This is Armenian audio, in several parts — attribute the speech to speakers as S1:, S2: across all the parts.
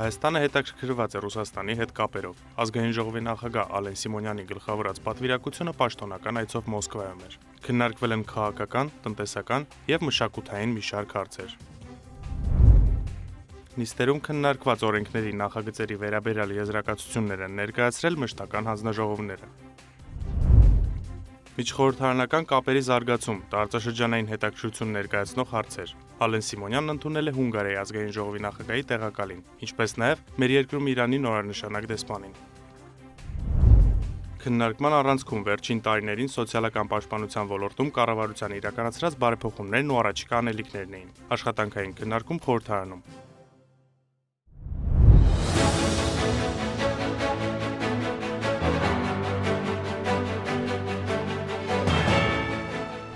S1: Հայաստանը հետաքրքրված է Ռուսաստանի հետ կապերով։ Ազգային ժողովի նախագահ Ալեն Սիմոնյանի գլխավորած պատվիրակությունը պաշտոնական այցով Մոսկվայում էր։ Քննարկվել են քաղաքական, տնտեսական եւ մշակութային մի շարք հարցեր։ Նիստերում քննարկված օրենքների նախագծերի վերաբերյալ եզրակացություններ են ներկայացրել մշտական հանձնաժողովները։ Միջխորհրդարանական կապերի զարգացում, տարածաշրջանային հետաքրքրություն ներկայացնող հարցեր։ Ալեն Սիմոնյանն ընդունել է Հունգարիայի ազգային ժողովի նախագահի տեղակալին, ինչպես նաև մեր երկրում Իրանի նորանշանակ դեսպանին։ Քննարկման առանցքում վերջին տարիներին սոցիալական պաշտպանության ոլորտում կառավարության իրականացրած բարեփոխումներն ու առաջիկա անելիքներն էին։ Աշխատանքային քննարկում խորհրդարանում։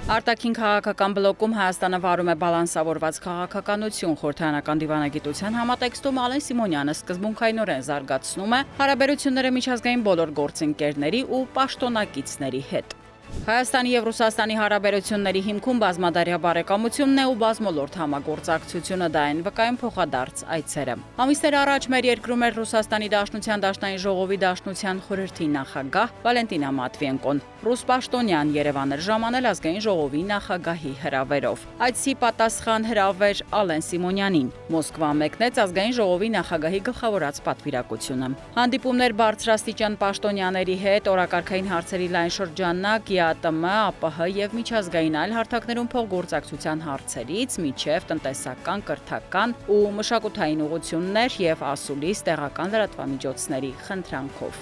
S2: Արտաքին քաղաքական բլոկում Հայաստանը վարում է բալանսավորված քաղաքականություն, խորհրդարանական դիվանագիտության համատեքստում Ալեն Սիմոնյանը սկզբունքայինորեն զարգացնում է հարաբերությունները միջազգային բոլոր գործընկերների ու պաշտոնակիցների հետ։ Հայաստանի եւ Ռուսաստանի հարաբերությունների հիմքում բազմադարյա բարեկամությունն է ու բազմոլորտ համագործակցությունը դա են վկայում փոխադարձ այցերը։ Ամիսներ առաջ մեր երկրում էր Ռուսաստանի Դաշնության Դաշնային ժողովի Դաշնության խորհրդի նախագահ Վալենտինա Մատվիենկոն։ Ռուս պաշտոնյան Երևան էր ժամանել ազգային ժողովի նախագահի հրավերով։ Այցի պատասխան հրավեր Ալեն Սիմոնյանին։ Մոսկվա մեկնեց ազգային ժողովի նախագահի գլխավորած պատվիրակությունը։ Հանդիպումներ բարձրաստիճան պաշտոնյաների հետ, օրակարգային հարցերի լայն շրջանակ, ԵԱՏՄ, ԱՊՀ եւ միջազգային այլ հարթակներում փոխգործակցության հարցերից մինչեւ տնտեսական, կրթական ու մշակութային ուղղություններ եւ ասուլիս տեղական լրատվամիջոցների խնդրանքով։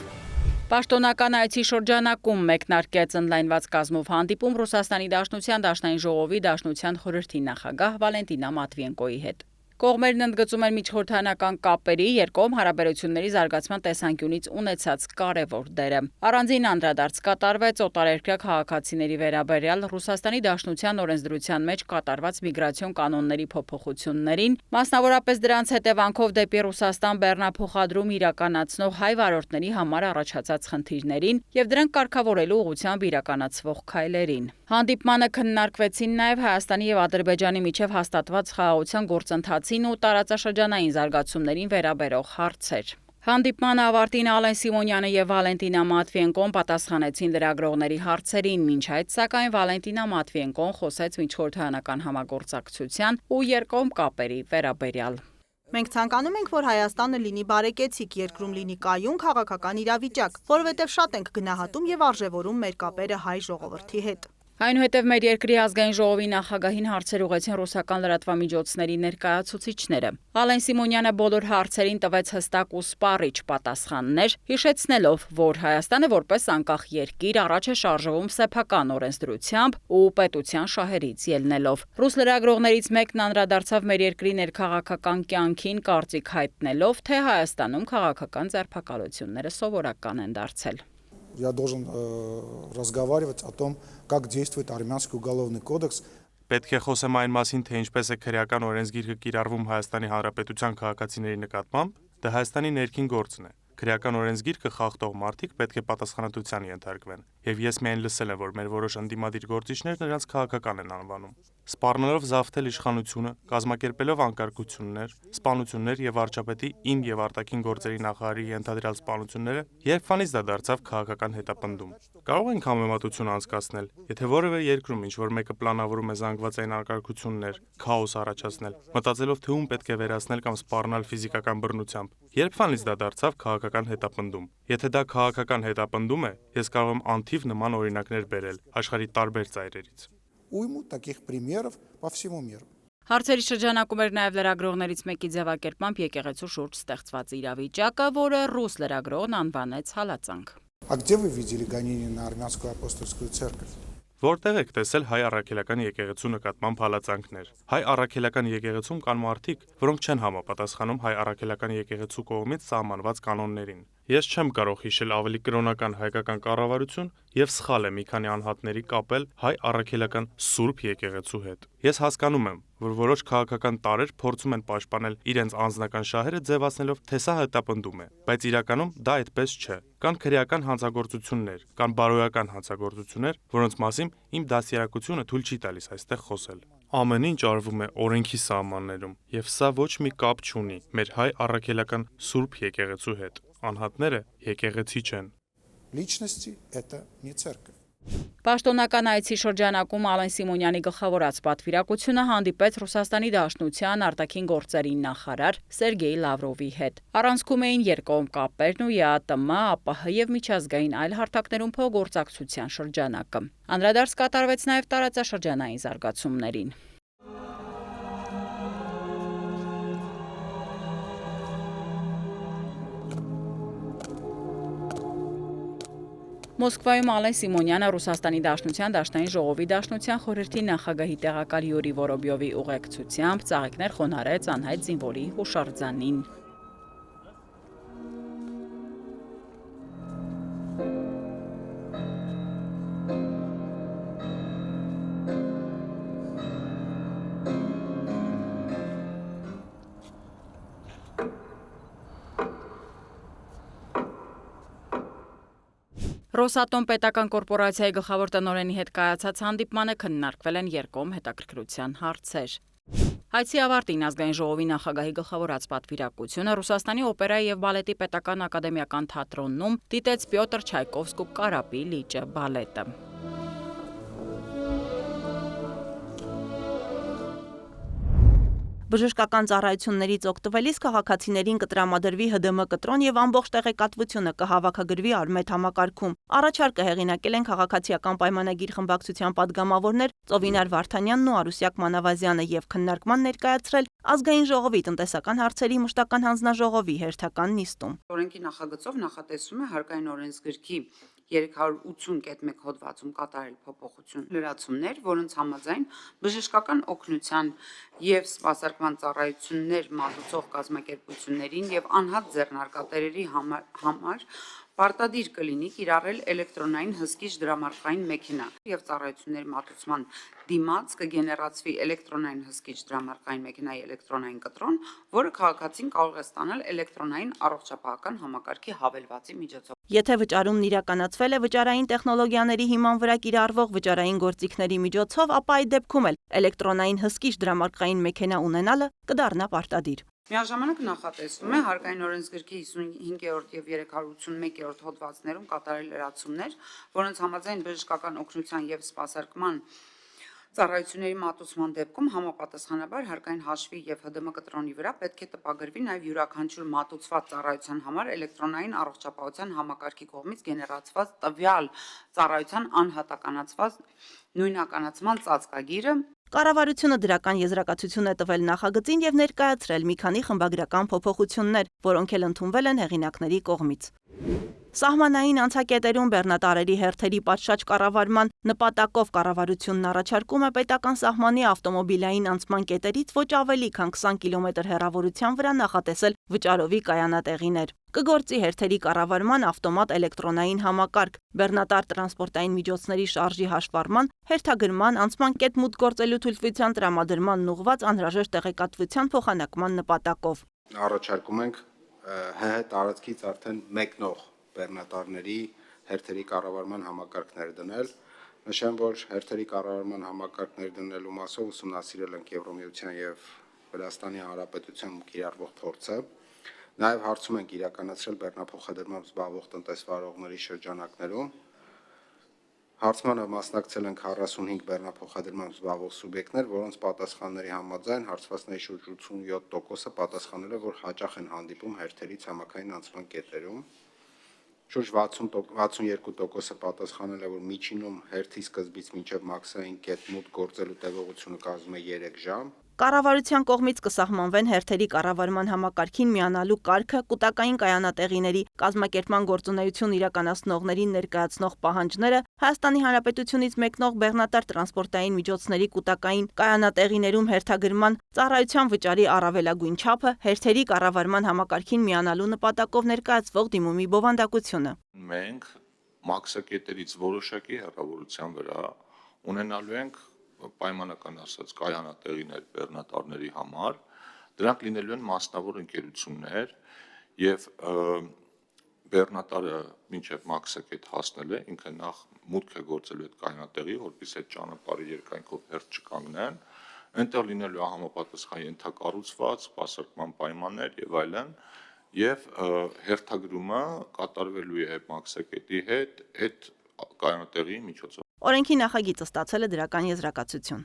S2: Պաշտոնական այցի շրջանակում մեկնարկեց ընդլայնված կազմով հանդիպում Ռուսաստանի Դաշնության Դաշնային ժողովի Դաշնության խորհրդի նախագահ Վալենտինա Մատվիենկոյի հետ։ Կողմերն ընդգծում են միջխորհրդարանական կապերի երկկողմ հարաբերությունների զարգացման տեսանկյունից ունեցած կարևոր դերը։ Առանձին անդրադարձ կատարվեց օտարերկրյա քաղաքացիների վերաբերյալ Ռուսաստանի Դաշնության օրենսդրության մեջ կատարված միգրացիոն կանոնների փոփոխություններին, մասնավորապես դրանց հետևանքով դեպի Ռուսաստան բեռնափոխադրում իրականացնող հայ վարորդների համար առաջացած խնդիրներին եւ դրանք կարգավորելու ուղղությամբ իրականացվող քայլերին։ Հանդիպմանը քննարկվեցին նաև Հայաստանի եւ Ադրբեջանի միջև հաստատված խաղաղության գործընթացին ու տարածաշրջանային զարգացումներին վերաբերող հարցեր։ Հանդիպման ավարտին Ալեն Սիմոնյանը եւ Վալենտինա Մատվիենկոն պատասխանեցին լրագրողների հարցերին, մինչ այդ սակայն Վալենտինա Մատվիենկոն խոսեց միջխորհրդարանական համագործակցության ու երկկողմ կապերի վերաբերյալ։
S3: Մենք ցանկանում ենք, որ Հայաստանը լինի բարեկեցիկ, երկրում լինի կայուն քաղաքական իրավիճակ, որովհետև շատ ենք գնահատում եւ արժևորում մեր կապերը հայ ժողովրդի հետ։
S2: Այնուհետև մեր երկրի ազգային ժողովի նախագահին հարցեր ուղղեցին ռուսական լրատվամիջոցների ներկայացուցիչները։ Ալեն Սիմոնյանը բոլոր հարցերին տվեց հստակ ու սպառիչ պատասխաններ, հիշեցնելով, որ Հայաստանը որպես անկախ երկիր առաջ է շարժվում սեփական օրենսդրությամբ ու պետության շահերից ելնելով։ Ռուս լրագրողներից մեկն անդրադարձավ մեր երկրի ներքաղաքական կյանքին, կարծիք հայտնելով, թե Հայաստանում քաղաքական ձերբակալությունները սովորական են դարձել։
S4: Я должен разговаривать о том, как действует армянский уголовный кодекс.
S1: Պետք է խոսեմ այն մասին, թե ինչպես է քրեական օրենսգիրքը կիրառվում Հայաստանի Հանրապետության քաղաքացիների նկատմամբ, դա Հայաստանի ներքին գործն է։ Քրեական օրենսգիրքը խախտող մարդիկ պետք է պատասխանատվության ենթարկվեն, եւ ես միայն լսել եմ, որ մեր որոշ ընդդիմադիր գործիչներ նրանց քաղաքական են անվանում։ Սպառնալով զավթել իշխանությունը, կազմակերպելով անկարգություններ, սպանություններ եւ վարչապետի իմ եւ արտաքին գործերի նախարարի ենթադրյալ սպանությունները, երբանից դա դարձավ քաղաքական հետապնդում։ Կարող ենք համեմատություն անցկացնել, եթե որևէ երկրում ինչ-որ մեկը պլանավորում է զանգվածային անկարգություններ, քաոս առաջացնել, մտածելով թե ում պետք է վերացնել կամ սպառնալ ֆիզիկական բռնությամբ, երբանից դա дարձավ քաղաքական հետապնդում։ Եթե դա քաղաքական հետապնդում է, ես կարող եմ անթիվ նման օրինակներ բերել աշխարհի տարբեր ծայրերից։
S4: Уйму таких примеров по всему миру.
S2: Հարցերի շրջանակում էր նաև лրագրողներից մեկի ձևակերպմամբ եկեղեցու շուրջ ստեղծված իրավիճակը, որը ռուս լրագրողն անվանեց հալածանք։
S4: А где вы видели гонения на армянскую апостольскую церковь?
S1: Որտեղ եք տեսել հայ առաքելական եկեղեցու նկատմամբ հալածանքներ։ Հայ առաքելական եկեղեցում կան մարդիկ, որոնք չեն համապատասխանում հայ առաքելական եկեղեցու կողմից սահմանված կանոններին։ Ես չեմ կարող հիշել ավելի կրոնական հայկական կառավարություն եւ սխալ է մի քանի անհատների կապել հայ առաքելական սուրբ եկեղեցու հետ։ Ես հասկանում եմ, որ որոշ քաղաքական տարրեր փորձում են պաշտպանել իրենց անձնական շահերը ձևացնելով, թե սա հետապնդում է, բայց իրականում դա այդպես չէ։ Կան քրեական հանցագործություններ, կան բարոյական հանցագործություններ, որոնց մասին իմ դաստիարակությունը թույլ չի տալիս այստեղ խոսել։ Ամեն ինչ արվում է օրենքի սահմաններում, եւ սա ոչ մի կապ չունի մեր հայ առաքելական Սուրբ եկեղեցու հետ։ Անհատները եկեղեցի չեն։
S4: Личности это не церковь.
S2: Պաշտոնական այցի շրջանակում Ալեն Սիմոնյանի գլխավորած պատվիրակությունը հանդիպեց Ռուսաստանի Դաշնության արտաքին գործերի նախարար Սերգեյ Լավրովի հետ։ Առանցքում էին երկկողմ կապերն ու ԵԱՏՄ, ԱՊՀ եւ միջազգային այլ հարթակներում փոխգործակցության շրջանակը։ Անդրադարձ կատարվեց նաեւ տարածաշրջանային զարգացումներին։ Մոսկվայում Ալեն Սիմոնյանը Ռուսաստանի Դաշնության Դաշնային ժողովի Դաշնության խորհրդի նախագահի տեղակալ Յուրի Որոբյովի ուղեկցությամբ ծաղիկներ խոնարհեց անհայտ զինվորի հուշարձանին։ Ռոսատոմ պետական կորպորացիայի գլխավոր տնօրենի հետ կայացած հանդիպմանը քննարկվել են երկկողմ հետաքրքրության հարցեր։ Այցի ավարտին ազգային ժողովի նախագահի գլխավորած պատվիրակությունը Ռուսաստանի օպերայի եւ բալետի պետական ակադեմիական թատրոնում դիտեց Պյոտր Չայկովսկու «Կարապի լիճը» բալետը։
S3: Բժշկական ծառայություններից օգտվելիս քաղաքացիներին կտրամադրվի ՀԴՄ կտրոն եւ ամբողջ տեղեկատվությունը կհավաքագրվի Արմետ համակարգում։ Առաջարկը հեղինակել են քաղաքացիական պայմանագիր խմբակցության падգամավորներ Ծովինար Վարդանյանն ու Արուսյակ Մանավազյանը եւ քննարկման ներկայացրել ազգային ժողովի տնտեսական հարցերի մշտական հանձնաժողովի հերթական նիստում։
S5: Օրենքի նախագծով նախատեսվում է հարկային օրենսգրքի 380.1 հոդվածում կատարել փոփոխություն լրացումներ, որոնց համաձայն բժշկական օգնության եւ սպասարկման ծառայություններ մատուցող կազմակերպություններին եւ անհատ ձեռնարկատերերի համար պարտադիր կլինի կիրառել էլեկտրոնային հսկիչ դրամարկղային մեքենա եւ ծառայությունների մատուցման դիմաց կգեներացվի էլեկտրոնային հսկիչ դրամարկղային մեքենայի էլեկտրոնային կտրոն, որը քաղաքացին կարող է ստանալ էլեկտրոնային առողջապահական համակարգի հավելվածի միջոցով։
S3: Եթե վճարումն իրականացվել է վճարային տեխնոլոգիաների հիման վրա կիրառվող վճարային գործիքների միջոցով, ապա այդ դեպքում էլ էլեկտրոնային հսկիչ դրամարկղային մեքենա ունենալը կդառնա պարտադիր։
S5: Միաժամանակ նախատեսվում է հարկային օրենսգրքի 55-րդ եւ 381-րդ հոդվածներում կատարել լրացումներ, որոնց համաձայն բժշկական օգնության եւ սպասարկման ծառայությունների մատուցման դեպքում համապատասխանաբար հարկային հաշվի եւ ՀԴՄ կտրոնի վրա պետք է տպագրվի նաեւ յուրաքանչյուր մատուցված ծառայության համար էլեկտրոնային առողջապահության համակարգի կողմից գեներացված տվյալ ծառայության անհատականացված նույնականացման ծածկագիրը։
S3: Կառավարությունը դրական եզրակացություն է տվել նախագծին եւ ներկայացրել մի քանի խմբագրական փոփոխություններ, որոնք էլ ընդունվել են հեղինակների կողմից։ Սահմանային անցակետերում բեռնատարերի հերթերի պատշաճ կառավարման նպատակով կառավարությունն առաջարկում է պետական սահմանի ավտոմոբիլային անցման կետերից ոչ ավելի քան 20 կիլոմետր հեռավորության վրա նախատեսել վճարովի կայանատեղիներ։ Կգործի հերթերի կառավարման ավտոմատ էլեկտրոնային համակարգ, բեռնատար տրանսպորտային միջոցների շարժի հաշվառման, հերթագրման, անցման կետ մուտք գործելու թույլտվության տրամադրմանն ուղղված անհրաժեշտ տեղեկատվության փոխանակման նպատակով։
S6: Առաջարկում ենք ՀՀ տարածքից արդեն մեկնող բեռնատարների հերթերի կառավարման համակարգներ դնել։ Նշեմ, որ հերթերի կառավարման համակարգներ դնելու մասով ուսումնասիրել ենք Եվրոմիության եւ Վրաստանի Հանրապետության կիրառվող փորձը։ Նաեւ հարցում ենք իրականացրել բեռնափոխադրմամբ զբաղվող տնտեսվարողների շրջանակներում։ Հարցմանը մասնակցել են 45 բեռնափոխադրմամբ զբաղվող սուբյեկտներ, որոնց պատասխանների համաձայն հարցվածների շուրջ 87%-ը պատասխանել է, որ հաճախ են հանդիպում հերթերի ցամաքային անցման կետերում։ Շուրջ 62%-ը պատասխանել է, որ միջինում հերթի սկզբից մինչև մաքսային կետ մուտք գործելու տևողությունը կազմում է 3 ժամ։
S3: Կառավարության կողմից կսահմանվեն հերթերի կառավարման համակարգին միանալու կարգը, կուտակային կայանատեղիների կազմակերպման գործունեություն իրականացնողներին ներկայացնող պահանջները, Հայաստանի Հանրապետությունից մեկնող բեռնատար տրանսպորտային միջոցների կուտակային կայանատեղիներում հերթագրման ծառայության վճարի առավելագույն չափը, հերթերի կառավարման համակարգին միանալու նպատակով ներկայացվող դիմումի բովանդակությունը։
S7: Մենք մաքսակետերից որոշակի հեռավորության վրա ունենալու ենք պայմանական ասած կայանատեղիներ բեռնատարների համար, դրանք լինելու են մասնավոր ընկերություններ եւ բեռնատարը մինչեւ մաքսակետ հասնել է, ինքը նախ մուտք է գործելու այդ կայանատեղի, որպեսզի այդ ճանապարհի երկայնքով հերթ չկանգնեն Այնտեղ լինելու է համապատասխան ենթակառուցված, սպասարկման պայմաններ եւ այլն, եւ հերթագրումը կատարվելու է մաքսակետի հետ այդ կայանատեղի միջոցով։
S3: Օրենքի նախագիծը ստացել է դրական եզրակացություն։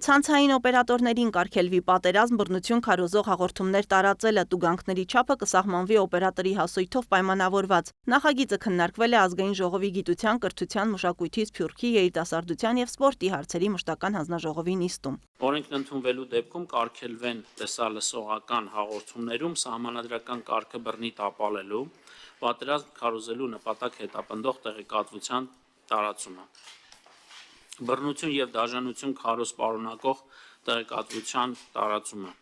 S3: Ցանցային օպերատորներին կարգելվի պատերազմ, բռնություն, քարոզող հաղորդումներ տարածելը, տուգանքների չափը կսահմանվի օպերատորի հասույթով պայմանավորված։ Նախագիծը քննարկվել է Ազգային ժողովի գիտության, կրթության, մշակույթի, սփյուռքի, երիտասարդության եւ սպորտի հարցերի մշտական հանձնաժողովի նիստում։
S8: Օրենքն ընդունվելու դեպքում կարգելվեն տեսալսողական հաղորդումներում սահմանադրական կարգը բռնի տապալելու, պատերազմ քարոզելու նպատակ հետապնդող տեղեկատվության տարածումը։ Բռնություն եւ դաժանություն քարոզ պարունակող տեղեկատվության տարածումը,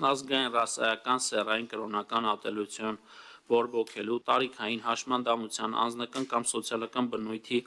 S8: ազգային, ռասայական, սեռային, կրոնական ատելություն բորբոքելու, տարիքային, հաշմանդամության, անձնական կամ սոցիալական բնույթի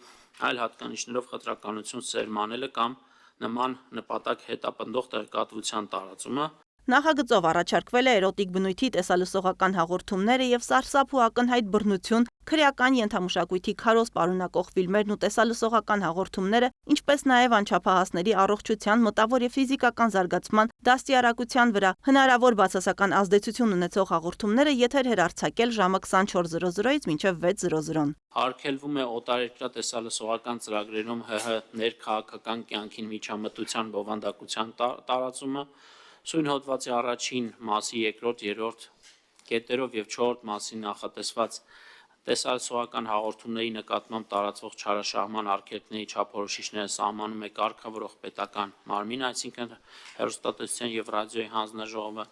S8: այլ հատկանիշներով խտրականություն սերմանելը կամ նման նպատակ հետապնդող տեղեկատվության տարածումը։
S3: Նախագծով առաջարկվել է էրոտիկ բնույթի տեսալսողական հաղորդումները եւ սարսափ ու ակնհայտ բռնություն, քրեական ենթամշակույթի քարոզ պարունակող ֆիլմերն ու տեսալսողական հաղորդումները, ինչպես նաեւ անչափահասների առողջության, մտավոր եւ ֆիզիկական զարգացման, դաստիարակության վրա հնարավոր բացասական ազդեցություն ունեցող հաղորդումները եթեր հեռարձակել ժամը 24:00-ից մինչև 6:00։
S8: Արգելվում է օտարերկրյա տեսալսողական ծրագրերում ՀՀ ներքաղաքական կյանքին միջամտության բովանդակության տարածումը, սույն հոդվածի առաջին մասի երկրորդ, երրորդ կետերով եւ չորրորդ մասի նախատեսված տեսալսողական հաղորդումների նկատմամբ տարածվող չարաշահման արգելքների չափորոշիչները սահմանում է կարգավորող պետական մարմին, այսինքն հեռուստատեսության եւ ռադիոյի հանձնաժողովը,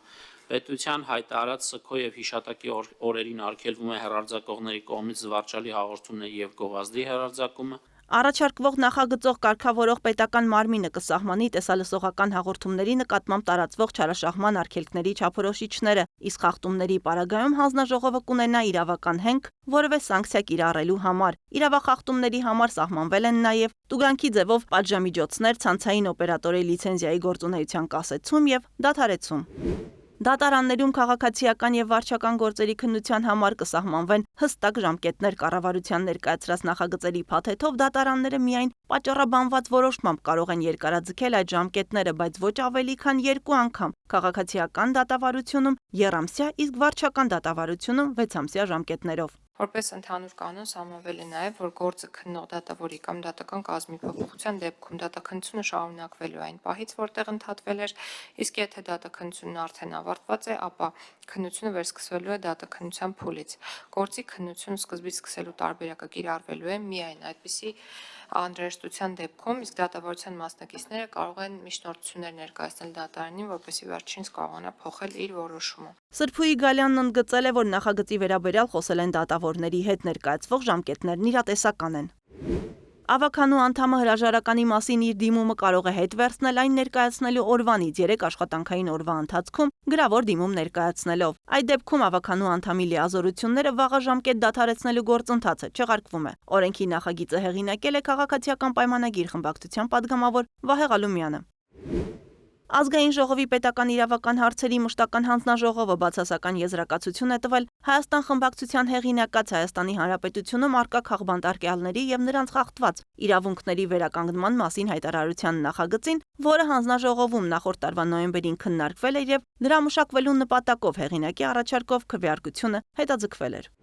S8: պետության հայտարարած սգո եւ հիշատակի օրերին արգելվում է հեռարձակողների կողմից զվարճալի հաղորդումների եւ գովազդի հեռարձակումը։
S3: Առաջարկվող նախագծող կարգավորող պետական մարմինը կսահմանի տեսալսողական հաղորդումների նկատմամբ տարածվող չարաշահման արգելքների չափորոշիչները, իսկ խախտումների պարագայում հանձնաժողովը կունենա իրավական հենք որևէ սանկցիա կիրառելու համար։ Իրավախախտումների համար սահմանվել են նաև տուգանքի ձևով պատժամիջոցներ, ցանցային օպերատորի լիցենզիայի գործունեության կասեցում եւ դադարեցում։ Դատարաններում քաղաքացիական եւ վարչական գործերի քննության համար կսահմանվեն հստակ ժամկետներ կառավարության ներկայացրած նախագծերի փաթեթով դատարանները միայն պատճառաբանված որոշմամբ կարող են երկարաձգել այդ ժամկետները, բայց ոչ ավելի քան 2 անգամ։ Քաղաքացիական դատավարությունում եռամսյա, իսկ վարչական դատավարությունում 6-ամսյա ժամկետներով։
S9: Որպես ընդհանուր կանոն սահմանվել է նաև, որ գործը քննող դատավորի կամ դատական կազմի փոփոխության դեպքում դատաքննությունը շարունակվելու է այն պահից, որտեղ ընդհատվել էր, իսկ եթե դատաքննությունն արդեն ավարտված է, ապա քննությունը վերսկսվելու է դատաքննության փուլից։ Գործի քննությունը սկզբից սկսելու տարբերակը կիրառվելու է միայն այդպիսի անհրաժեշտության դեպքում, իսկ դատավարության մասնակիցները կարող են միջնորդություններ ներկայացնել դատարանին, որպեսզի վերջինս կարողանա փոխել իր որոշումը։
S3: Սրփուի Գալյանն ընդգծել է, որ նախագծի վերաբերյալ խոսել են դատավորների հետ, ներկայացվող ժամկետներն իրատեսական են։ Ավականու անդամը հրաժարականի մասին իր դիմումը կարող է հետ վերցնել այն ներկայացնելու օրվանից 3 աշխատանքային օրվա ընթացքում գրավոր դիմում ներկայացնելով։ Այդ դեպքում ավականու անդամի լիազորությունները վաղը ժամկետ դադարեցնելու գործընթացը չեղարկվում է։ Օրենքի նախագիծը հեղինակել է Քաղաքացիական պայմանագիր խմբակցության падգամավոր Վահե Ղալումյանը։ Ազգային ժողովի պետական իրավական հարցերի մշտական հանձնաժողովը բացասական եզրակացություն է տվել Հայաստան խմբակցության հեղինակած Հայաստանի Հանրապետությունում առկա քաղբանտարկյալների եւ նրանց խախտված իրավունքների վերականգնման մասին հայտարարության նախագծին, որը հանձնաժողովում նախորդ տարվա նոյեմբերին քննարկվել էր եւ դրա մշակվելու նպատակով հեղինակի առաջարկով քվեարկությունը հետաձգվել էր։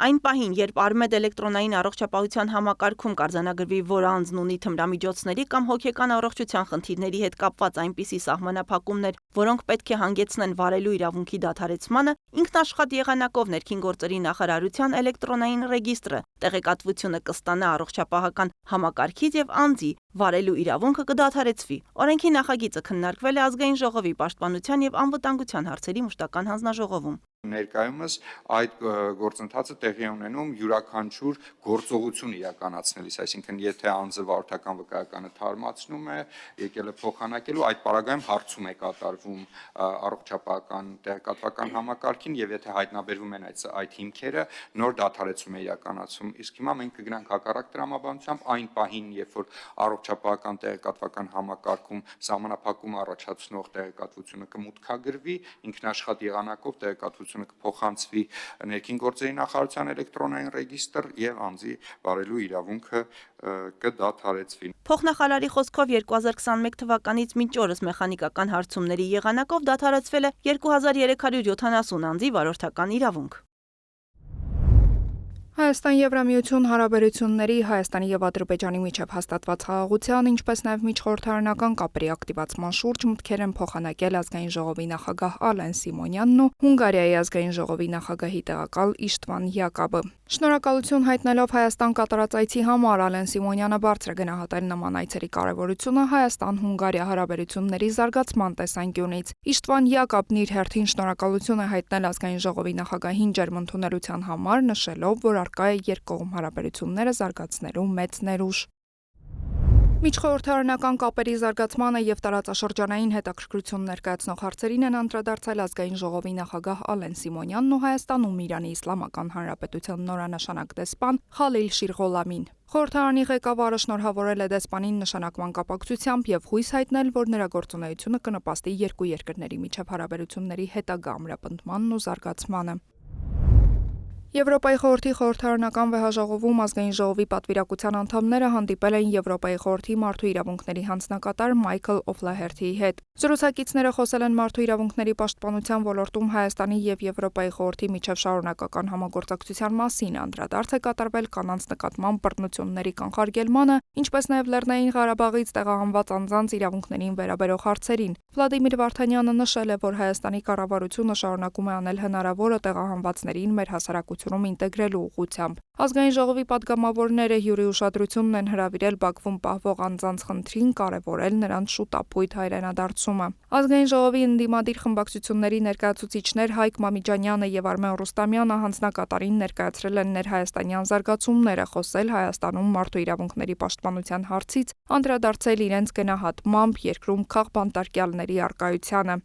S3: Այն պահին, երբ Արմեդ էլեկտրոնային առողջապահության համակարգում կարձանագրվի, որ անձն ունի թմրամիջոցների կամ հոգեկան առողջության խնդիրների հետ կապված այնպիսի սահմանափակումներ, որոնք պետք է հանգեցնեն վարելու իրավունքի դադարեցմանը, ինքնաշխատ եղանակով ներքին գործերի նախարարության էլեկտրոնային ռեգիստրը տեղեկատվությունը կստանա առողջապահական համակարգից եւ անձի վարելու իրավունքը կդադարեցվի։ Օրենքի նախագիծը քննարկվել է Ազգային ժողովի պաշտպանության եւ անվտանգության հարցերի մշտական հանձնաժողովում։
S10: Ներկայումս այդ գործընթացը տեղի ունենում յուրաքանչյուր գործողություն իրականացնելիս, այսինքն եթե անձը վարորդական վկայականը թարմացնում է, եկել է փոխանակելու, այդ պարագայում հարցում է կատարվում առողջապահական տեղեկատվական համակարգին եւ եթե հայտնաբերվում են այդ հիմքերը, նոր դադարեցում է իրականացում։ Իսկ հիմա մենք կգնանք հակառակ տրամաբանությամբ այն պահին, երբ որ առողջապահական տեղեկատվական համակարգում սահմանափակում առաջացնող տեղեկատվությունը կմուտքագրվի, ինքնաշխատ եղանակով տեղեկատվությունը տեղեկատվությունը կփոխանցվի ներքին գործերի նախարարության էլեկտրոնային ռեգիստր եւ անձի վարելու իրավունքը կդադարեցվի։
S3: Փոխնախարարի խոսքով 2021 թվականից մինչ օրս մեխանիկական հարցումների եղանակով դադարեցվել է 2370 անձի վարորդական իրավունք։
S11: Հայաստան-Եվրամիություն հարաբերությունների Հայաստանի եւ Ադրբեջանի միջև հաստատված խաղաղության, ինչպես նաեւ միջխորհրդարանական կապերի ակտիվացման շուրջ մտքեր են փոխանակել ազգային ժողովի նախագահ Ալեն Սիմոնյանն ու Հունգարիայի ազգային ժողովի նախագահի տեղակալ Իշտվան Յակաբը։ Շնորհակալություն հայտնելով Հայաստան կատարած այցի համար Ալեն Սիմոնյանը բարձր է գնահատել նման այցերի կարևորությունը Հայաստան-Հունգարիա հարաբերությունների զարգացման տեսանկյունից։ Իշտվան Յակաբն իր հերթին շնորհակալություն է հայտնել ազգային ժողովի նախագահին ջերմընդունելության համար, նշելով, որ առկա է երկկողմ հարաբերությունները զարգացնելու մեծ ներուժ։ Միջխորհրդարանական կապերի զարգացմանը եւ տարածաշրջանային հետաքրքրություն ներկայացնող հարցերին են անդրադարձել ազգային ժողովի նախագահ Ալեն Սիմոնյանն ու Հայաստանում Իրանի Իսլամական Հանրապետության նորանշանակ դեսպան Խալիլ Շիրղոլամին։ Խորհրդարանի ղեկավարը շնորհավորել է դեսպանին նշանակման կապակցությամբ եւ հույս հայտնել, որ նրա գործունեությունը կնպաստի երկու երկրների միջև հարաբերությունների հետագա ամրապնդմանն ու զարգացմանը։ Եվրոպայի խորհրդի խորհրդարանական վեհաժողովում ազգային ժողովի պատվիրակության անդամները հանդիպել են Եվրոպայի խորհրդի մարդու իրավունքների հանձնակատար Մայքլ Օֆլահերթիի հետ։ Զրուցակիցները խոսել են մարդու իրավունքների պաշտպանության ոլորտում Հայաստանի եւ Եվրոպայի խորհրդի միջև շարունակական համագործակցության մասին, անդրադարձ է կատարվել կանանց նկատմամբ բռնությունների կանխարգելմանը, ինչպես նաեւ Լեռնային Ղարաբաղից տեղահանված անձանց իրավունքներին վերաբերող հարցերին։ Վլադիմիր Վարդանյանը նշել է, որ Հայաստանի կառավարությունը շարունակում է անել հնարավորը տեղահանվածներին մեր հասարակությունում ինտեգրելու ուղղությամբ։ Ազգային ժողովի падգամավորները հյուրի ուշադրությունն են հրավիրել Բաքվում պահվող անձանց խնդրին, կարևորել նրանց շուտապույտ հայրենադարձումը։ Ազգային ժողովի ընդդիմադիր խմբակցությունների ներկայացուցիչներ Հայկ Մամիջանյանը եւ Արմեն Ռուստամյանը հանձնակատարին ներկայացրել են ներհայաստանյան զարգացումները, խոսել Հայաստանում մարդու իրավունքների պաշտպանության հարցից, անդրադարձել իրենց գնահատմամբ երկրում քաղբանտարկյալների առկայությանը։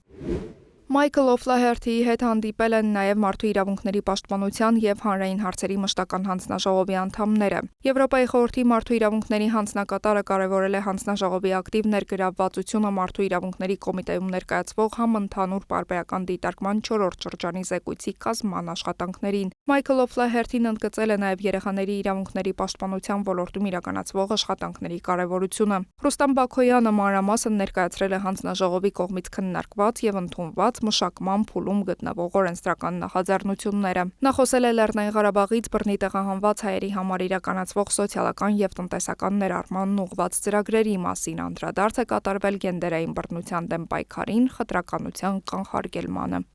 S11: Մայքլ Օֆլահերթիի հետ հանդիպել են նաև մարդու իրավունքների պաշտպանության եւ հանրային հարցերի մշտական հանձնաժողովի անդամները։ Եվրոպայի խորհրդի մարդու իրավունքների հանձնակատարը կարևորել է հանձնաժողովի ակտիվ ներգրավվածությունը մարդու իրավունքների կոմիտեում ներկայացվող համընդհանուր պարբերական դիտարկման 4-րդ շրջանի զեկույցի կազմման աշխատանքներին։ Մայքլ Օֆլահերթին ընդգծել է նաև երեխաների իրավունքների պաշտպանության ոլորտում իրականացվող աշխատանքների կարևորությունը։ Ռուստամ Բաքոյանը մանրամասն ներկայացրել է հանձնաժողովի կողմից քննարկված եւ ընդունված մշակման փուլում գտնվող օրենսդրական նախաձեռնությունները։ Նա խոսել է Լեռնային Ղարաբաղից բռնի տեղահանված հայերի համար իրականացվող սոցիալական եւ տնտեսական ներառմանն ուղղված ծրագրերի մասին, անդրադարձ է կատարվել գենդերային բռնության դեմ պայքարին, խտրականության կանխարգելմանը։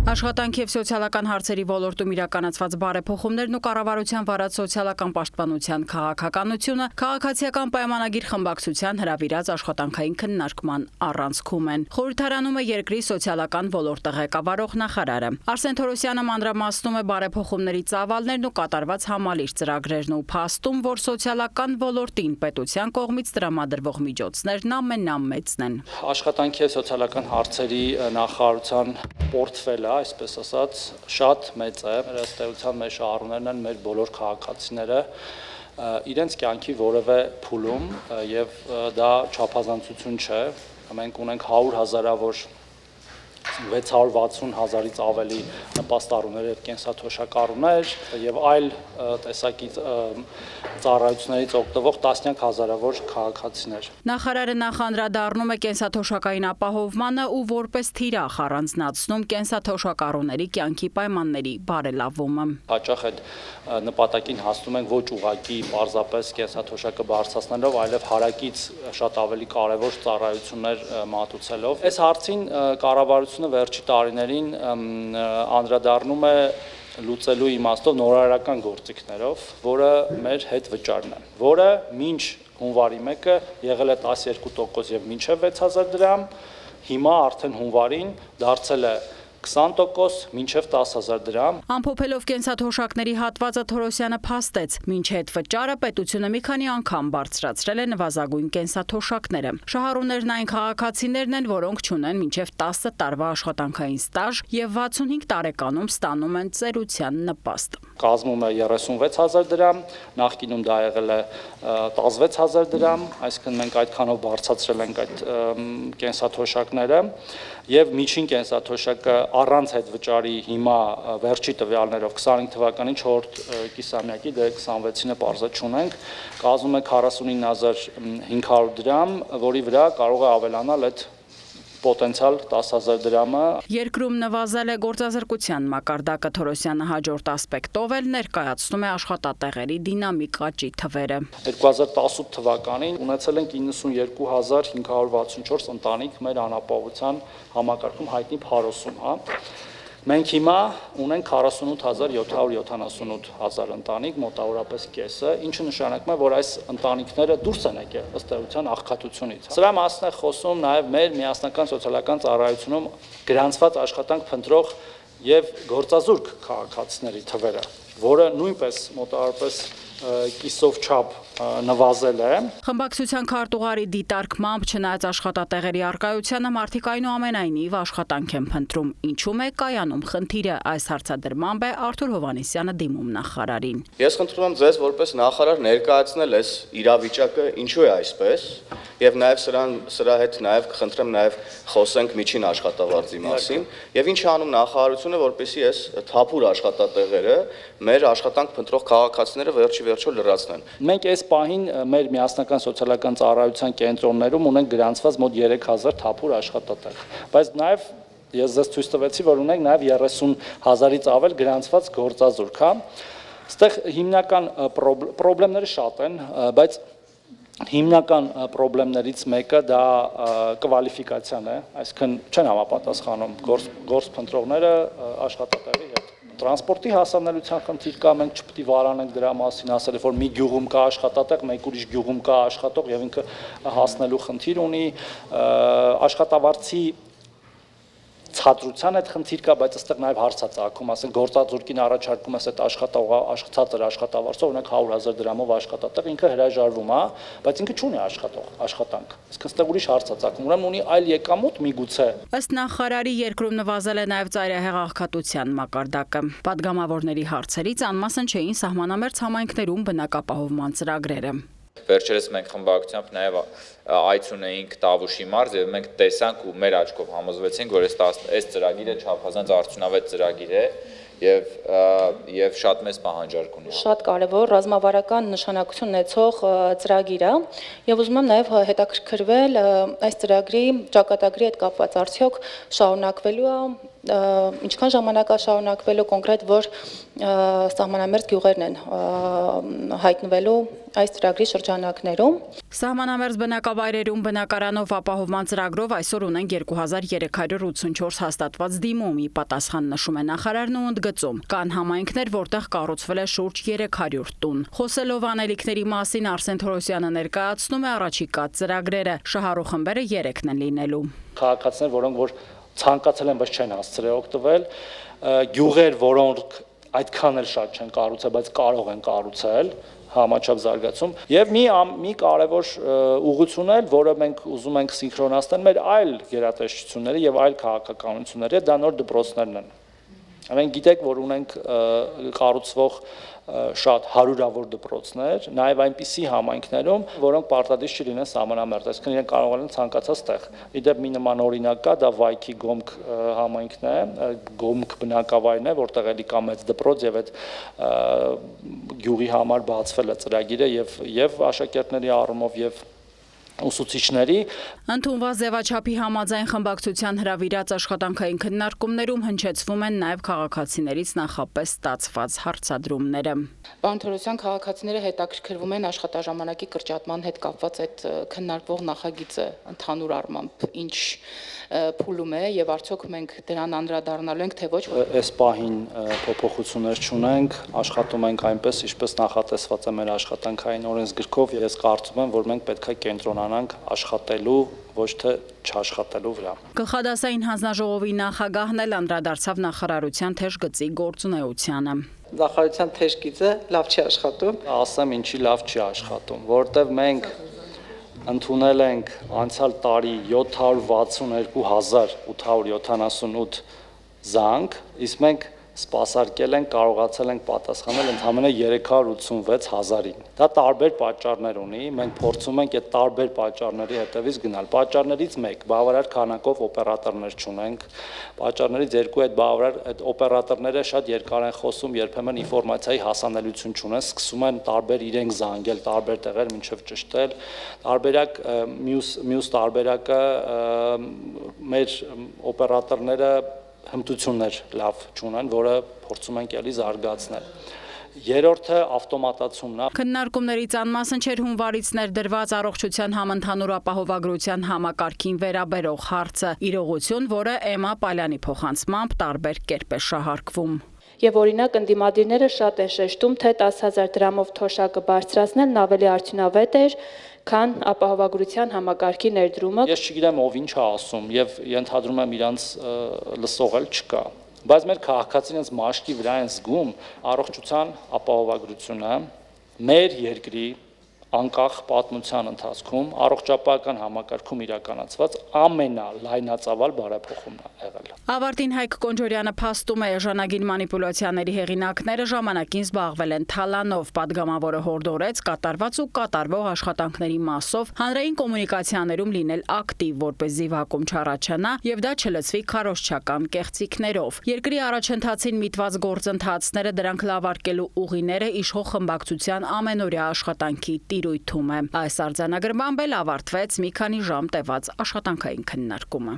S11: Աշխատանք եւ սոցիալական հարցերի ոլորտում իրականացված բարեփոխումներն ու կառավարության վարած սոցիալական պաշտպանության քաղաքականությունը քաղաքացիական պայմանագիր խմբակցության հրավիրած աշխատանքային քննարկման առանցքում են։ Խորհրդարանում է երկրի սոցիալական ոլորտը ղեկավարող նախարարը։ Արսեն Թորոսյանը մանրամասնում է բարեփոխումների ծավալներն ու կատարված համալիր ծրագրերն ու փաստում, որ սոցիալական ոլորտին պետության կողմից տրամադրվող միջոցներն ամենամեծն են։
S8: Աշխատանքի եւ սոցիալական հարցերի նախարարության պորտֆելը, այսպես ասած, շատ մեծ է։ Ըստ էության մեր շահառուներն են մեր բոլոր քաղաքացիները իրենց կյանքի որևէ փուլում եւ դա չափազանցություն չէ։ Մենք ունենք 100,000-ավոր 660,000-ից ավելի նպաստառուներ եւ կենսաթոշակառուներ եւ այլ տեսակի ծառայություններից օգտվող տասնյակ հազարավոր քաղաքացիներ։
S2: Նախարարը նախանդրադառնում է կենսաթոշակային ապահովմանը ու որպես թիրախ առանձնացնում կենսաթոշակառուների կյանքի պայմանների բարելավումը։
S8: Հաճախ այդ նպատակին հասնում ենք ոչ ուղղակի պարզապես կենսաթոշակը բարձրացնելով, այլև հարակից շատ ավելի կարևոր ծառայություններ մատուցելով։ Այս հարցին կառավարությունը վերջի տարիներին անդրադառնում է լուծելու իմաստով նորարարական գործիքներով, որը մեր հետ վճարն է, որը մինչ հունվարի 1-ը եղել է 12% եւ մինչեւ 6000 դրամ, հիմա արդեն հունվարին դարձել է 20% մինչև 10,000 դրամ։
S2: Ամփոփելով կենսաթոշակների հատվածը Թորոսյանը փաստեց, մինչ հետ վճարը պետությունը մի քանի անգամ բարձրացրել է նվազագույն կենսաթոշակները։ Շահառուներն այն քաղաքացիներն են, որոնք չունեն մինչև 10 տարվա աշխատանքային ստաժ եւ 65 տարեկանում ստանում են ծերության նպաստ։
S12: կազմում է 36,000 դրամ, նախկինում դա եղել է 16,000 դրամ, այսինքն մենք այդքանով բարձրացրել ենք այդ կենսաթոշակները եւ միջին կենսաթոշակը առանց հետվճարի հիմա վերջի տվյալներով 25 թվականի 4 կիսամյակի դե 26-ը պարզը չունենք, կազմում է 49500 դրամ, որի վրա կարող է ավելանալ այդ պոտենցիալ 10,000 դրամը։
S2: Երկրում նվազել է գործազրկության մակարդակը, Թորոսյանը հաջորդ ասպեկտով էլ ներկայացնում է աշխատատեղերի դինամիկ աճի թվերը։
S12: 2018 թվականին ունեցել ենք 92564 ընտանիք մեր անապահովության համակարգում հայտնի փարոսում, հա։ Մենք հիմա ունենք 48778 ընտանիք, մոտավորապես կեսը, ինչը նշանակում է, որ այս ընտանիքները դուրս են եկել ըստ էության աղքատությունից։ Սրա մասին է խոսում նաև մեր միասնական սոցիալական ծառայությունում գրանցված աշխատանք փնտրող եւ գործազուրկ քաղաքացիների թվերը, որը նույնպես մոտավորապես կիսով չափ նվազել է։
S2: Խմբակցության քարտուղարի դիտարկմամբ չնայած աշխատատեղերի առկայությանը մարդիկ այնուամենայնիվ աշխատանք են փնտրում։ Ինչու՞մ է կայանում խնդիրը, այս հարցադրմամբ է Արթուր Հովհաննիսյանը դիմում նախարարին։
S13: Ես խնդրում եմ ձեզ որպես նախարար ներկայացնել այս իրավիճակը, ինչու է այսպես, եւ նաեւ սրա հետ նաեւ կխնդրեմ նաեւ խոսենք միջին աշխատավարձի մասին, եւ ինչ է անում նախարարությունը, որպեսզի այս թափուր աշխատատեղերը մեր աշխատանք փնտրող քաղաքացիները վերջիվերջո լրացնեն։
S12: Մենք այս պահին մեր միասնական սոցիալական ծառայության կենտրոններում ունենք գրանցված մոտ 3000 թափուր աշխատատեղ, բայց նաեւ ես ձեզ ցույց տվեցի, որ ունենք նաեւ 30,000-ից ավել գրանցված գործազուրկ, հա։ Այստեղ հիմնական խնդիրները շատ են, բայց հիմնական խնդիրներից մեկը դա կվալիֆիկացիան է, այսինքն չեն համապատասխանում գործ փնտրողները աշխատատեղի հետ։ Տրանսպորտի հասանելիության խնդիր կա, մենք չպետք է վարանենք դրա մասին, ասել է, որ մի գյուղում կա աշխատատեղ, մեկ ուրիշ գյուղում կա աշխատող եւ ինքը հասնելու խնդիր ունի, աշխատավարձի ցածրության այդ խնդիր կա, բայց այստեղ նաև հարցածագում, ասենք գործազուրկին առաջարկում ես այդ ցածր աշխատավարձով, օրինակ 100,000 դրամով աշխատատեղ, ինքը հրաժարվում է, բայց ինքը չունի աշխատանք։ Իսկ այստեղ ուրիշ հարցածագում, ուրեմն ունի այլ եկամուտ միգուցե։
S2: Ըստ նախարարի երկրում նվազել է նաև ծայրահեղ աղքատության մակարդակը։ Պատգամավորների հարցերից անմասն չէին սահմանամերձ համայնքներում բնակապահովման ծրագրերը։
S14: Վերջերս մենք խմբակցությամբ նաև այց ունեինք Տավուշի մարզ եւ մենք տեսանք ու մեր աչքով համոզվեցինք, որ այս ծրագիրը չափազանց արդյունավետ ծրագիր է եւ շատ մեծ պահանջարկ ունի։
S15: Շատ կարևոր ռազմավարական նշանակություն ունեցող ծրագիր է եւ ուզում եմ նաեւ հետաքրքրվել այս ծրագրի ճակատագրի հետ կապված արդյոք շարունակվելու է ինչքան ժամանակ է շարունակվելու կոնկրետ որ սահմանամերձ գյուղերն են հայտնվելու այս ծրագրի շրջանակներում։
S2: Սահմանամերձ բնակավայրերում բնակարանով ապահովման ծրագրով այսօր ունենք 2384 հաստատված դիմումի պատասխան նշում է նախարարն ու ընդգծում։ Կան համայնքներ, որտեղ կառուցվել է շուրջ 300 տուն։ Խոսելով անելիքների մասին Արսեն Թորոսյանը ներկայացնում է առաջիկա ծրագրերը։ Շահառու խմբերը 3-ն են լինելու։
S12: Քաղաքացիներ, որոնք որ ցանկացել են, բայց չեն հասցրել օգտվել, գյուղեր, որոնք այդքան էլ շատ չեն կառուցել, բայց կարող են կառուցել համաչափ զարգացում եւ մի կարևոր ուղղություն էլ, որը մենք ուզում ենք սինխրոնացնել մեր այլ գերատեսչությունների եւ այլ քաղաքականությունների, դա նոր դպրոցներն են։ Մենք գիտենք, որ ունենք կառուցվող շատ հարյուրավոր դպրոցներ, նաև այնպիսի համայնքներում, որոնք պարտադիր չլինեն սահմանամերձ, այսինքն իրենք կարող են ցանկացած տեղ։ Իդեպ մի նման օրինակ կա, դա Վայքի Գոմք համայնքն է, Գոմք բնակավայրն է, որտեղ էլի կա մեծ դպրոց եւ այդ գյուղի համար բացվել է ծրագիրը եւ աշակերտների առումով եւ ուսուցիչների
S2: ընդունված ձևաչափի համաձայն խմբակցության հրավիրած աշխատանքային քննարկումներում հնչեցվում են նաև քաղաքացիներից նախապես ստացված հարցադրումները։
S15: Պարոն Թորոսյան, քաղաքացիները հետաքրքրվում են աշխատաժամանակի կրճատման հետ կապված այդ քննարկվող նախագիծը ընդհանուր առմամբ ինչ փուլում է եւ արդյոք մենք դրան անդրադառնալու ենք թե ոչ։
S12: Այս պահին փոփոխություններ չունենք, աշխատում ենք այնպես, ինչպես նախատեսված է մեր աշխատանքային օրենսգրքով։ Ես կարծում եմ, որ մենք պետք է կենտրոնանանք աշխատելու, ոչ թե չաշխատելու վրա։
S2: Գլխադասային հանձնաժողովի նախագահն էլ անդրադարձավ նախարարության թեժ գծի գործունեությանը։
S16: Նախարարության թեժ գիծը լավ չի աշխատում։
S12: Ասեմ ինչի լավ չի աշխատում, որովհետև մենք ընդունել ենք անցյալ տարի 762,878 զանգ, իսկ մենք սպասարկել են, կարողացել ենք պատասխանել ընդամենը 386,000-ին։ Դա տարբեր պատճառներ ունի, մենք փորձում ենք այդ տարբեր պատճառների հետևից գնալ։ Պատճառներից մեկ՝ բավարար քանակով օպերատորներ չունենք, պատճառներից երկու՝ այդ բավարար այդ օպերատորները շատ երկար են խոսում, երբեմն ինֆորմացիայի հասանելիություն չունեն, սկսում են տարբեր իրենք զանգել տարբեր տեղեր մինչև ճշտել։ Տարբերակ մյուս տարբերակը մեր օպերատորները հմտություններ լավ չունեն, որը փորձում ենք ելի զարգացնել։ Երրորդը ավտոմատացումն է։
S2: Քննարկումներից անմասն չէր հունվարից ներդրված առողջության համընդհանուր ապահովագրության համակարգին վերաբերող հարցը, իրողություն, որը Էմմա Պալյանի փոխանցմամբ տարբեր կերպ է շահարկվում։
S15: Եվ օրինակ ընդդիմադիրները շատ են շեշտում, թե 10,000 դրամով թոշակը բարձրացնելն ավելի արդյունավետ էր, քան ապահովագրության համակարգի ներդրումը։
S12: Ես չգիտեմ ով ինչ է ասում եւ ենթադրում եմ իրանց լսող էլ չկա։ Բայց մեր քաղաքացին ինձ մաշկի վրա են զգում առողջության ապահովագրությունը մեր երկրի անկախ պատմության ընթացքում առողջապահական համակարգում իրականացված ամենալայնածավալ բարեփոխումն է եղել։
S2: Ավարտին Հայկ Կոնջորյանը փաստում է էժանագին մանիպուլյացիաների հեղինակները ժամանակին զբաղվել են թալանով, падգամավորը հորդորեց կատարված ու կատարվող աշխատանքների մասով հանրային կոմունիկացիաներում լինել ակտիվ, որպեսզի վակում չառաջանա եւ դա չլցվի քարոզչական կեղծիքներով։ Երկրի առաջընթացին միտված գործընթացները դրանք լավարկելու ուղիները իշխող խմբակցության ամենօրյա աշխատանքի տիրույթում է։ Այս արձանագրմամբ էլ ավարտվեց մի քանի ժամ տևած աշխատանքային քննարկումը։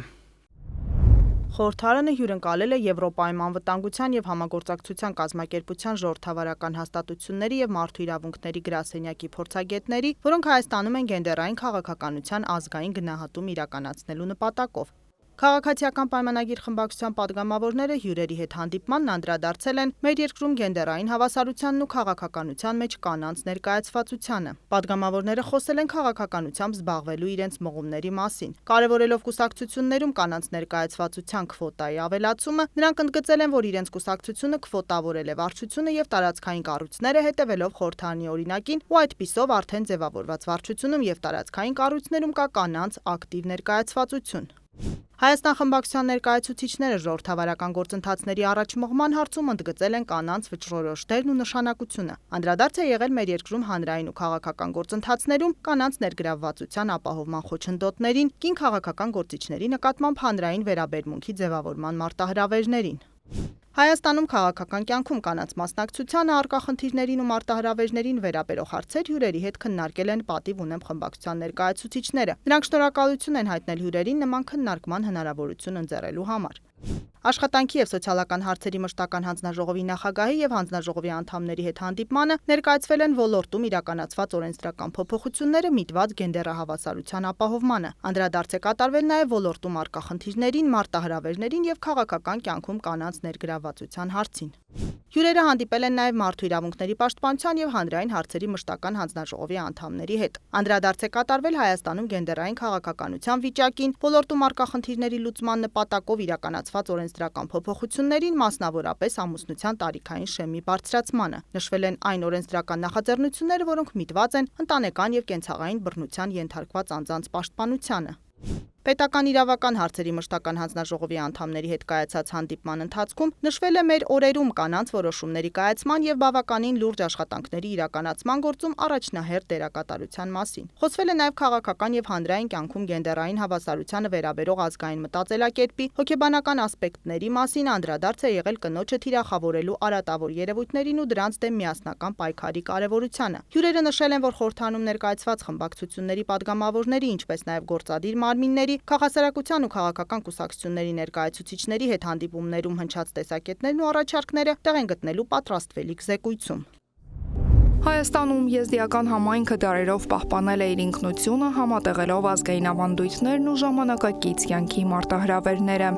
S3: Խորհրդարանը հյուրընկալել է Եվրոպայում անվտանգության եւ համագործակցության կազմակերպության ժողովրդավարական հաստատությունների եւ մարդու իրավունքների գրասենյակի փորձագետների, որոնք Հայաստանում են գենդերային քաղաքականության ազգային գնահատում իրականացնելու նպատակով։ Քաղաքացիական պայմանագիր խմբակցության падգամավորները հյուրերի հետ հանդիպմանն անդրադարձել են մեր երկրում գենդերային հավասարությանն ու քաղաքականության մեջ կանանց ներկայացվածությանը։ Падգամավորները խոսել են քաղաքականությամբ զբաղվելու իրենց մղումների մասին։ Կարևորելով կուսակցություններում կանանց ներկայացվածության քվոտայի ավելացումը, նրանք ընդգծել են, որ իրենց կուսակցությունը քվոտավորել է վարչությունը եւ տարածքային կառույցները հետևելով խորհրդարանի օրինակին, ու այդպիսով արդեն ձևավորված վարչությունում եւ տարածքային կառույցներում կա կանանց ակտիվ ներկայացվածություն։ Հայաստան խմբակցության ներկայացուցիչները ժողովրդավարական գործընթացների առաջմղման հարցում ընդգծել են կանանց վճռորոշ դերն ու նշանակությունը։ Անդրադարձ է եղել մեր երկրում հանրային ու քաղաքական գործընթացներում կանանց ներգրավվածության ապահովման խոչընդոտներին, կին քաղաքական գործիչների նկատմամբ հանրային վերաբերմունքի ձևավորման մարտահրավերներին։ Հայաստանում քաղաքական կյանքում կանանց մասնակցությանը առկա խնդիրներին ու մարտահրավերներին վերաբերող հարցեր հյուրերի հետ քննարկել են պատիվ ունեմ խմբակցության ներկայացուցիչները։ Նրանք շնորհակալություն են հայտնել հյուրերին նման քննարկման հնարավորություն ընձեռելու համար։ Աշխատանքի եւ սոցիալական հարցերի մշտական հանձնաժողովի նախագահի եւ հանձնաժողովի անդամների հետ հանդիպմանը ներկայացվել են ոլորտում իրականացված օրենսդրական փոփոխությունները միտված գենդերահավասարության ապահովմանը։ Անդրադարձ է կատարվել նաեւ ոլորտում առկա խնդիրներին, մարտահրավերներին եւ քաղաքական կյանքում կանանց ներգրավվածության հարցին։ Հյուրերը հանդիպել են նաև մարդու իրավունքների պաշտպանության եւ հանրային հարցերի մշտական հանձնաժողովի անդամների հետ։ Անդրադարձ է կատարվել Հայաստանում գենդերային քաղաքականության վիճակին, ոլորտում առկա խնդիրների լուծման նպատակով իրականացված օրենսդրական փոփոխություններին, մասնավորապես ամուսնության տարիքային շեմի բարձրացմանը։ Նշվել են այն օրենսդրական նախաձեռնությունները, որոնք միտված են ընտանեկան եւ կենցաղային բռնության ենթարկված անձանց պաշտպանությանը։ Պետական իրավական հարցերի մշտական հանձնաժողովի անդամների հետ կայացած հանդիպման ընթացքում նշվել է մեր օրերում կանանց որոշումների կայացման եւ բավականին լուրջ աշխատանքների իրականացման գործում առաջնահերթ դերակատարության մասին։ Խոսվել է նաեւ քաղաքական եւ հանրային կյանքում գենդերային հավասարությանը վերաբերող ազգային մտածելակերպի, հոգեբանական ասպեկտների մասին, անդրադարձ է եղել կնոջը թիրախավորելու արատավոր երևույթներին ու դրանց դեմ միասնական պայքարի կարեւորությանը։ Հյուրերը նշել են, որ խորհրդանում ներկայացված խմբակցությունների падգամավորների, ինչպես նաեւ գործադիր մարմինների, քաղաքասարակության ու քաղաքական կուսակցությունների ներկայացուցիչների հետ հանդիպումներում հնչած տեսակետներն ու առաջարկները տեղ են գտնելու պատրաստվելիք զեկույցում։
S11: Հայաստանում եզդիական համայնքը դարերով պահպանել է իր ինքնությունը, համատեղելով ազգային ավանդույթներն ու ժամանակակից կյանքի մարտահրավերները։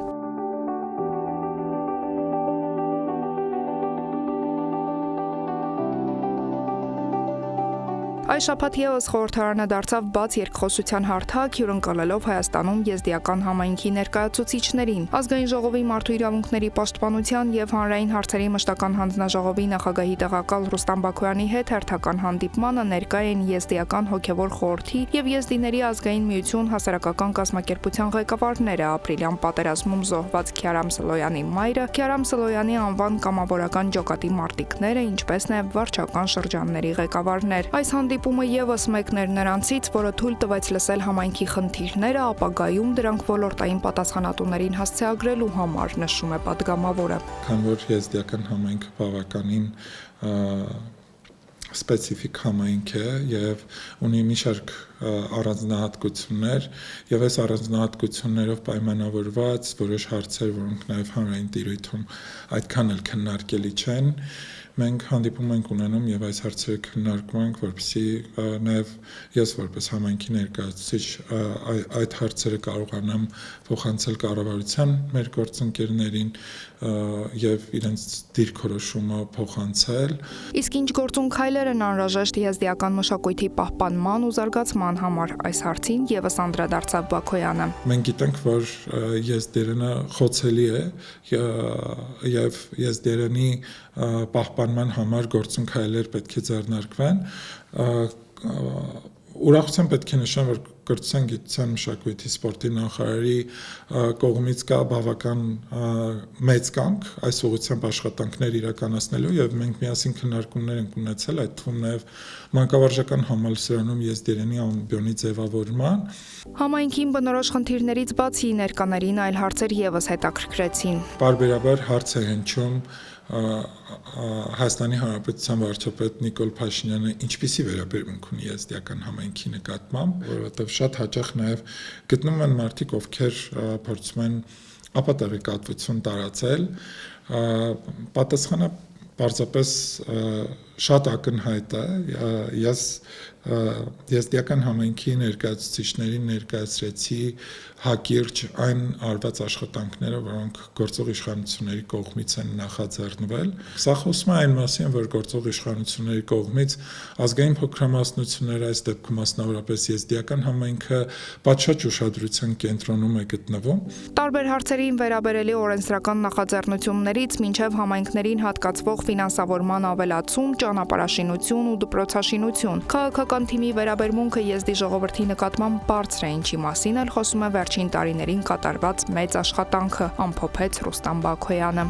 S11: Այս շաբաթ եւս խորհրդարանը դարձավ բաց երկխոսության հարթակ, հյուրընկալելով Հայաստանում եզդիական համայնքի ներկայացուցիչներին։ Ազգային ժողովի մարդու իրավունքների պաշտպանության եւ հանրային հարցերի մշտական հանձնաժողովի նախագահի տեղակալ Ռուստամ Բաքոյանի հետ հերթական հանդիպմանը ներկա էին եզդիական հոգեվոր խորհրդի եւ Եզդիների ազգային միություն հասարակական կազմակերպության ղեկավարները, ապրիլյան պատերազմում զոհված Քյարամ Սլոյանի մայրը, Քյարամ Սլոյանի անվան կամավորական ջոկատի մարտիկները, ինչպես նաեւ վարչական շրջանների ղեկավարներ։ Այս հանդիպումը եւս մեկն էր նրանցից, որը թույլ տվեց լսել համայնքի խնդիրները, ապագայում դրանք ոլորտային պատասխանատուներին հասցեագրելու համար, նշում է падգամավորը։
S17: Քան որ եզդիական համայնքը բավականին սպეციფიկ համայնք է եւ ունի մի շարք առանձնահատկություններ եւ այս առանձնահատկություններով պայմանավորված որոշ հարցեր, որոնք նաեւ հանրային տիրույթում այդքան էլ քննարկելի չեն, մենք հանդիպում ենք ունենում եւ այս հարցերը քննարկում ենք, որպեսզի նաեւ ես որպես համայնքի ներկայացուցիչ այդ հարցերը կարողանամ փոխանցել կառավարության մեր գործընկերներին եւ իրենց դիրքորոշումը փոխանցել։
S11: Իսկ ինչ գործուն քայլեր են անհրաժեշտ եզդիական մշակույթի պահպանման ու զարգացման համար, այս հարցին եւս անդրադարձավ Բաքոյանը։
S17: Մենք գիտենք, որ եզդերենը խոցելի է եւ եզդերենի պահպանման համար գործուն քայլեր պետք է ձեռնարկվեն։ Ուրախությամբ պետք է նշեմ, որ կրթության, գիտության, մշակույթի, սպորտի նախարարի կողմից կա բավական մեծ կամք այս ուղղությամբ աշխատանքներ իրականացնելու եւ մենք միասին քննարկումներ ենք ունեցել, այդ թվում նաեւ մանկավարժական համալսարանում եզդերենի ամբիոնի ձևավորման։
S11: Համայնքին բնորոշ խնդիրներից բացի ներկաներին այլ հարցեր եւս հետաքրքրեցին։
S17: Բարբերաբար հարց է հնչում Հայաստանի Հանրապետության վարչապետ Նիկոլ Փաշինյանը ինչպիսի վերաբերմունք ունի եզդիական համայնքի նկատմամբ, որովհետև շատ հաճախ նաև գտնում են մարդիկ, ովքեր փորձում են ապատեղեկատվություն տարածել, պատասխանը պարզապես շատ ակնհայտ է, ես եզդիական համայնքի ներկայացուցիչներին ներկայացրեցի հակիրճ այն արված աշխատանքները, որոնք գործող իշխանությունների կողմից են նախաձեռնվել։ Սա խոսում է այն մասին, որ գործող իշխանությունների կողմից ազգային փոքրամասնությունները, այս դեպքում մասնավորապես եզդիական համայնքը պատշաճ ուշադրության կենտրոնում է գտնվում։
S11: Տարբեր հարցերին վերաբերելի օրենսդրական նախաձեռնություններից մինչև համայնքներին հատկացվող ֆինանսավորման ավելացում, ճանապարհաշինություն ու դպրոցաշինություն։ Քաղաքական թիմի վերաբերմունքը եզդի ժողովրդի նկատմամբ բարձր է, ինչի մասին էլ խոսում է վերջին տարիներին կատարված մեծ աշխատանքը, ամփոփեց Ռուստամ Բաքոյանը։